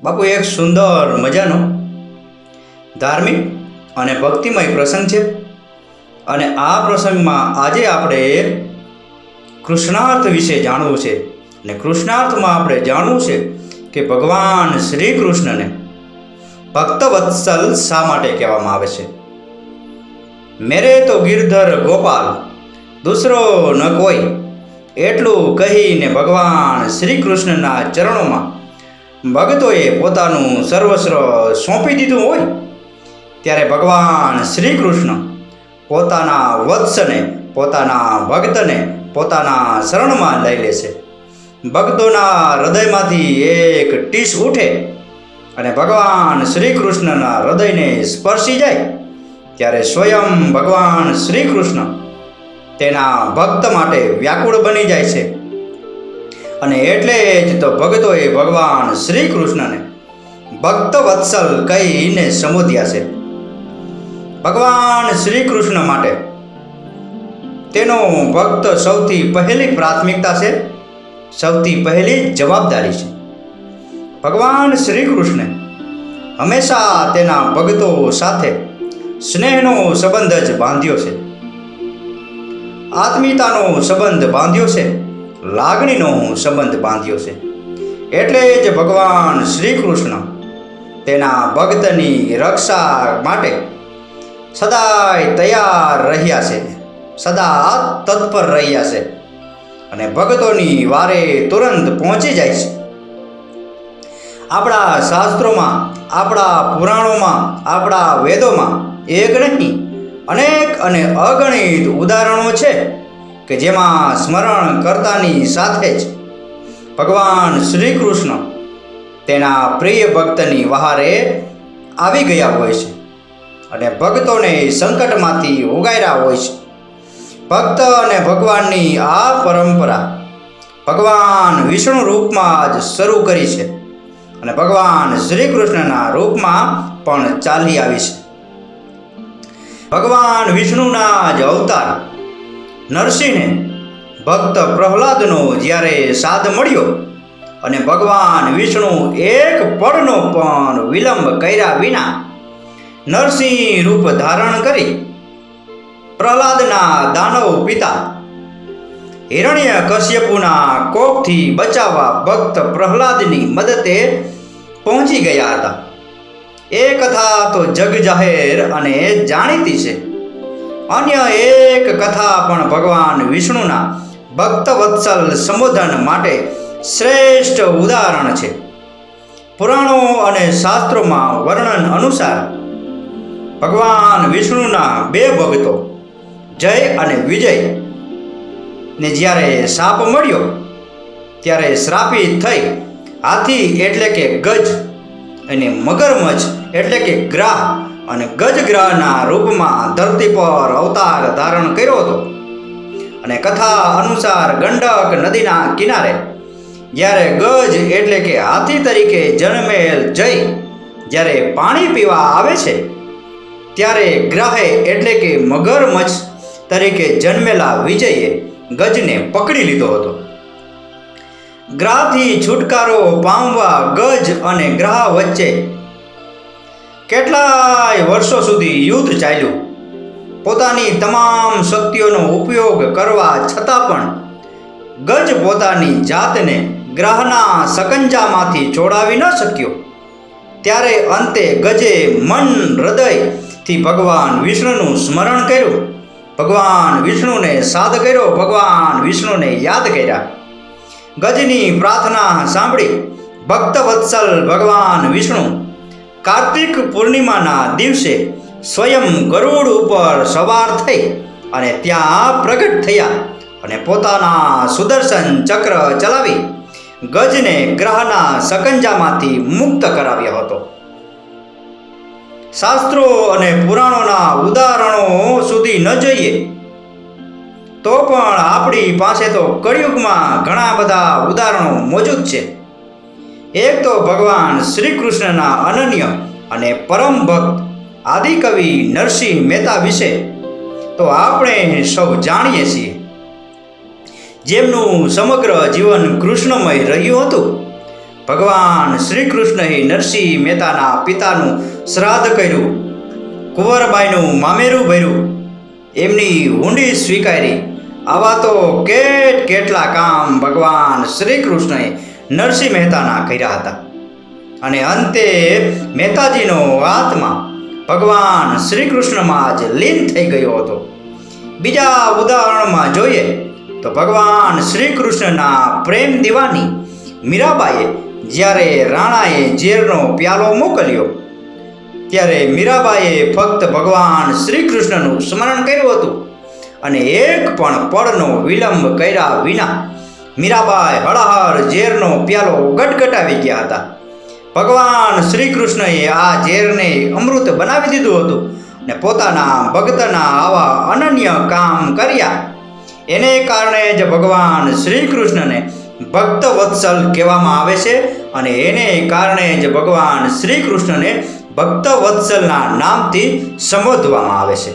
બાપુ એક સુંદર મજાનો ધાર્મિક અને ભક્તિમય પ્રસંગ છે અને આ પ્રસંગમાં આજે આપણે કૃષ્ણાર્થ વિશે જાણવું છે અને કૃષ્ણાર્થમાં આપણે જાણવું છે કે ભગવાન શ્રી કૃષ્ણને ભક્તવત્સલ શા માટે કહેવામાં આવે છે। મેરે તો ગિરધર ગોપાલ દૂસરો ન કોઈ એટલું કહીને ભગવાન શ્રી કૃષ્ણના ચરણોમાં ભક્તોએ પોતાનું સર્વસ્વ સોંપી દીધું હોય ત્યારે ભગવાન શ્રી કૃષ્ણ પોતાના વત્સને પોતાના ભક્તને પોતાના શરણમાં લઈ લે છે। ભક્તોના હૃદયમાંથી એક ટીસ ઉઠે અને ભગવાન શ્રી કૃષ્ણના હૃદયને સ્પર્શી જાય ત્યારે સ્વયં ભગવાન શ્રી કૃષ્ણ તેના ભક્ત માટે વ્યાકુળ બની જાય છે અને એટલે જ તો ભક્તોએ ભગવાન શ્રી કૃષ્ણને ભક્તવત્સલ કહીને સંબોધ્યા છે। ભગવાન શ્રી કૃષ્ણ માટે તેનો ભક્ત સૌથી પહેલી પ્રાથમિકતા છે, સૌથી પહેલી જવાબદારી છે। ભગવાન શ્રી કૃષ્ણે હંમેશા તેના ભક્તો સાથે સ્નેહનો સંબંધ જ બાંધ્યો છે, આત્મીયતાનો સંબંધ બાંધ્યો છે, લાગણીનો સંબંધ બાંધ્યો છે। એટલે જ ભગવાન શ્રી કૃષ્ણ તેના ભક્તની રક્ષા માટે સદાય તૈયાર રહ્યા છે, સદા તત્પર રહ્યા છે અને ભક્તોની વારે તુરંત પહોંચી જાય છે। આપણા શાસ્ત્રોમાં, આપણા પુરાણોમાં, આપણા વેદોમાં એક નહીં અનેક અને અગણિત ઉદાહરણો છે કે જેમાં સ્મરણ કરતાની સાથે જ ભગવાન શ્રી કૃષ્ણ તેના પ્રિય ભક્તની વહારે આવી ગયા હોય છે અને ભક્તોને સંકટમાંથી ઉગાર્યા હોય છે। ભક્ત અને ભગવાનની આ પરંપરા ભગવાન વિષ્ણુ રૂપમાં જ શરૂ કરી છે અને ભગવાન શ્રી કૃષ્ણના રૂપમાં પણ ચાલી આવી છે। ભગવાન વિષ્ણુના જ અવતાર નરસિંહને ભક્ત પ્રહલાદનો જ્યારે સાદ મળ્યો અને ભગવાન વિષ્ણુ એક પળનો પણ વિલંબ કર્યા વિના નરસિંહ રૂપ ધારણ કરી પ્રહલાદના દાનવ પિતા હિરણ્ય કશ્યપુના કોપથી બચાવવા ભક્ત પ્રહલાદની મદદે પહોંચી ગયા હતા એ કથા તો જગ જાહેર અને જાણીતી છે। અન્ય એક કથા પણ ભગવાન વિષ્ણુના ભક્તવત્સલ સંબોધન માટે શ્રેષ્ઠ ઉદાહરણ છે। પુરાણો અને શાસ્ત્રોમાં વર્ણન અનુસાર ભગવાન વિષ્ણુના બે ભક્તો જય અને વિજય ને જ્યારે શાપ મળ્યો ત્યારે શ્રાપિત થઈ હાથી એટલે કે ગજ અને મગરમચ્છ એટલે કે ગ્રાહ અને ગજગ્રહના રૂપમાં ધરતી પર અવતાર ધારણ કર્યો હતો અને કથા અનુસાર ગંડક નદીના કિનારે જ્યારે ગજ એટલે કે હાથી તરીકે જન્મેલ જય જ્યારે પાણી પીવા આવે છે ત્યારે ગ્રાહે એટલે કે મગરમચ્છ તરીકે જન્મેલા વિજયે ગજને પકડી લીધો હતો। ગ્રાહથી છુટકારો પામવા ગજ અને ગ્રાહ વચ્ચે કેટલાય વર્ષો સુધી યુદ્ધ ચાલ્યું। પોતાની તમામ શક્તિઓનો ઉપયોગ કરવા છતાં પણ ગજ પોતાની જાતને ગ્રાહના સકંજામાંથી છોડાવી ન શક્યો। ત્યારે અંતે ગજે મન હૃદયથી ભગવાન વિષ્ણુનું સ્મરણ કર્યું, ભગવાન વિષ્ણુને સાદ કર્યો, ભગવાન વિષ્ણુને યાદ કર્યા। ગજની પ્રાર્થના સાંભળી ભક્તવત્સલ ભગવાન વિષ્ણુ કાર્તિક પૂર્ણિમાના દિવસે સ્વયં ગરુડ ઉપર સવાર થઈ અને ત્યાં પ્રગટ થયા અને પોતાના સુદર્શન ચક્ર ચલાવી ગજને ગ્રહના સકંજામાંથી મુક્ત કરાવ્યો હતો। શાસ્ત્રો અને પુરાણોના ઉદાહરણો સુધી ન જઈએ તો પણ આપણી પાસે તો કળિયુગમાં ઘણા બધા ઉદાહરણો મોજૂદ છે। એક તો ભગવાન શ્રી કૃષ્ણના અનન્ય અને પરમ ભક્ત આદિકવિ નરસિંહ મહેતા વિશે તો આપણે સૌ જાણીએ છીએ, જેમનું સમગ્ર જીવન કૃષ્ણમય રહ્યું હતું ભગવાન શ્રી કૃષ્ણએ નરસિંહ મહેતાના પિતાનું શ્રાદ્ધ કર્યું, કુંવરબાઈનું મામેરું ભર્યું, એમની હુંડી સ્વીકારી. આવા તો કેટલા કામ ભગવાન શ્રી કૃષ્ણએ નરસિંહ મહેતાના કર્યા હતા. અને અંતે મહેતાજીનો આત્મા ભગવાન શ્રી કૃષ્ણમાં જ લીન થઈ ગયો હતો. બીજા ઉદાહરણમાં જોઈએ તો ભગવાન શ્રી કૃષ્ણના પ્રેમ દીવાની મીરાબાઈએ જ્યારે રાણાએ ઝેરનો પ્યાલો મોકલ્યો ત્યારે મીરાબાઈએ ફક્ત ભગવાન શ્રી કૃષ્ણનું સ્મરણ કર્યું હતું અને એક પણ પળનો વિલંબ કર્યા વિના મીરાબાઈ હળહળ ઝેરનો પ્યાલો ગટગટાવી ગયા હતા. ભગવાન શ્રી કૃષ્ણએ આ ઝેરને અમૃત બનાવી દીધું હતું ને પોતાના ભક્તના આવા અનન્ય કામ કર્યા. એને કારણે જ ભગવાન શ્રી કૃષ્ણને ભક્ત વત્સલ કહેવામાં આવે છે અને એને કારણે જ ભગવાન શ્રી કૃષ્ણને ભક્ત વત્સલના નામથી સંબોધવામાં આવે છે.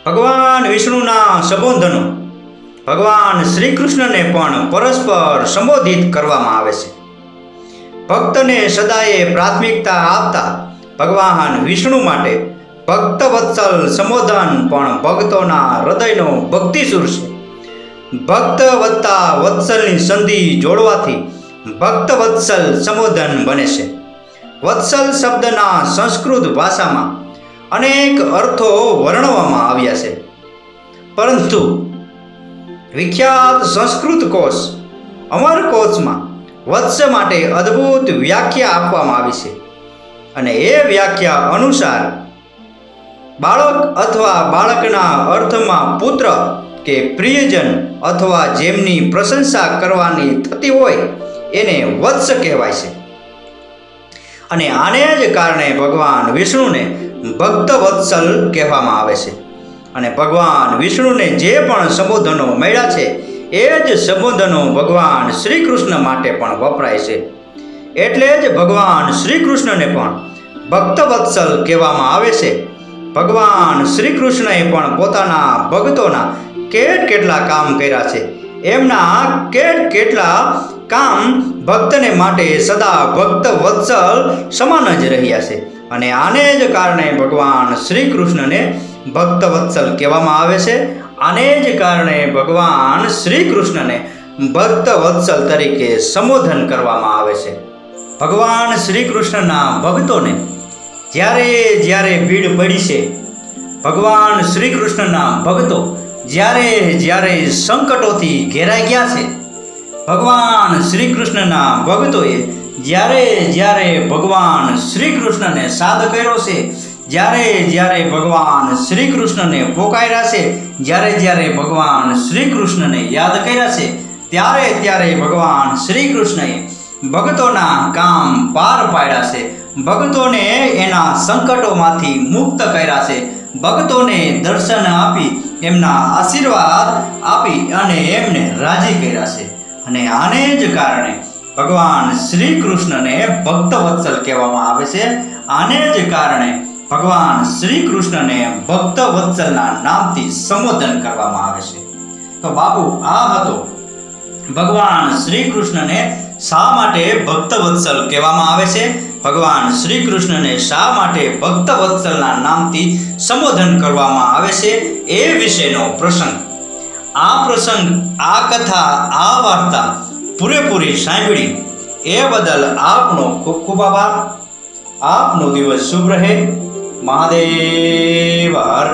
ભગવાન વિષ્ણુના સંબોધનો ભગવાન શ્રી કૃષ્ણને પણ પરસ્પર સંબોધિત કરવામાં આવે છે. ભક્તને સદાય પ્રાથમિકતા આપતા ભગવાન વિષ્ણુ માટે ભક્ત વત્સલ સંબોધન પણ ભક્તોના હૃદયનો ભક્તિસુર છે. ભક્ત વત્તા વત્સલની સંધિ જોડવાથી ભક્ત વત્સલ સંબોધન બને છે. વત્સલ શબ્દના સંસ્કૃત ભાષામાં અનેક અર્થો વર્ણવવામાં આવ્યા છે, પરંતુ વિખ્યાત સંસ્કૃત કોશ અમરકોશમાં વત્સ માટે અદ્ભુત વ્યાખ્યા આપવામાં આવી છે. અને એ વ્યાખ્યા અનુસાર બાળક અથવા બાળકના અર્થમાં પુત્ર કે પ્રિયજન અથવા જેમની પ્રશંસા કરવાની થતી હોય એને વત્સ કહેવાય છે. અને આને જ કારણે ભગવાન વિષ્ણુને ભક્ત વત્સલ કહેવામાં આવે છે. અને ભગવાન વિષ્ણુને જે પણ સંબોધનો મળ્યા છે એ જ સંબોધનો ભગવાન શ્રી કૃષ્ણ માટે પણ વપરાય છે. એટલે જ ભગવાન શ્રી કૃષ્ણને પણ ભક્ત વત્સલ કહેવામાં આવે છે. ભગવાન શ્રી કૃષ્ણએ પણ પોતાના ભક્તોના કેટલા કામ કર્યા છે. એમના કેટલા કામ ભક્તને માટે સદા ભક્ત વત્સલ સમાન જ રહ્યા છે. અને આને જ કારણે ભગવાન શ્રી કૃષ્ણને ભક્ત વત્સલ કહેવામાં આવે છે. આને જ કારણે ભગવાન શ્રી કૃષ્ણને ભક્ત વત્સલ તરીકે સંબોધન કરવામાં આવે છે. ભગવાન શ્રી કૃષ્ણના ભક્તોને જ્યારે ભીડ પડી છે, ભગવાન શ્રી કૃષ્ણના ભક્તો જ્યારે સંકટોથી ઘેરાઈ ગયા છે, ભગવાન શ્રી કૃષ્ણના ભક્તોએ જ્યારે ભગવાન શ્રી કૃષ્ણને સાદ કર્યો છે, જ્યારે ભગવાન શ્રી કૃષ્ણને પોકાર્યા છે, જ્યારે ભગવાન શ્રી કૃષ્ણને યાદ કર્યા છે, ત્યારે ભગવાન શ્રી કૃષ્ણએ ભક્તોના કામ પાર પાડ્યા છે. ભક્તોને એના સંકટોમાંથી મુક્ત કર્યા છે. ભક્તોને દર્શન આપી એમના આશીર્વાદ આપી અને એમને રાજી કર્યા છે. અને આને જ કારણે ભગવાન શ્રી કૃષ્ણને ભક્ત વત્સલ કહેવામાં આવે છે. આને જ કારણે ભગવાન શ્રી કૃષ્ણને ભક્ત વત્સલના નામથી સંબોધન કરવામાં આવે છે. તો બાપુ, આ હતો ભગવાન શ્રી કૃષ્ણને શા માટે ભક્ત વત્સલ કહેવામાં આવે છે, ભગવાન શ્રી કૃષ્ણને શા માટે ભક્ત વત્સલના નામથી સંબોધન કરવામાં આવે છે એ વિશેનો પ્રસંગ. આ પ્રસંગ, આ કથા, આ વાર્તા પૂરેપૂરી સાંભળી એ બદલ આપનો ખૂબ ખૂબ આભાર. આપનો દિવસ શુભ રહે. મહાદેવ હર.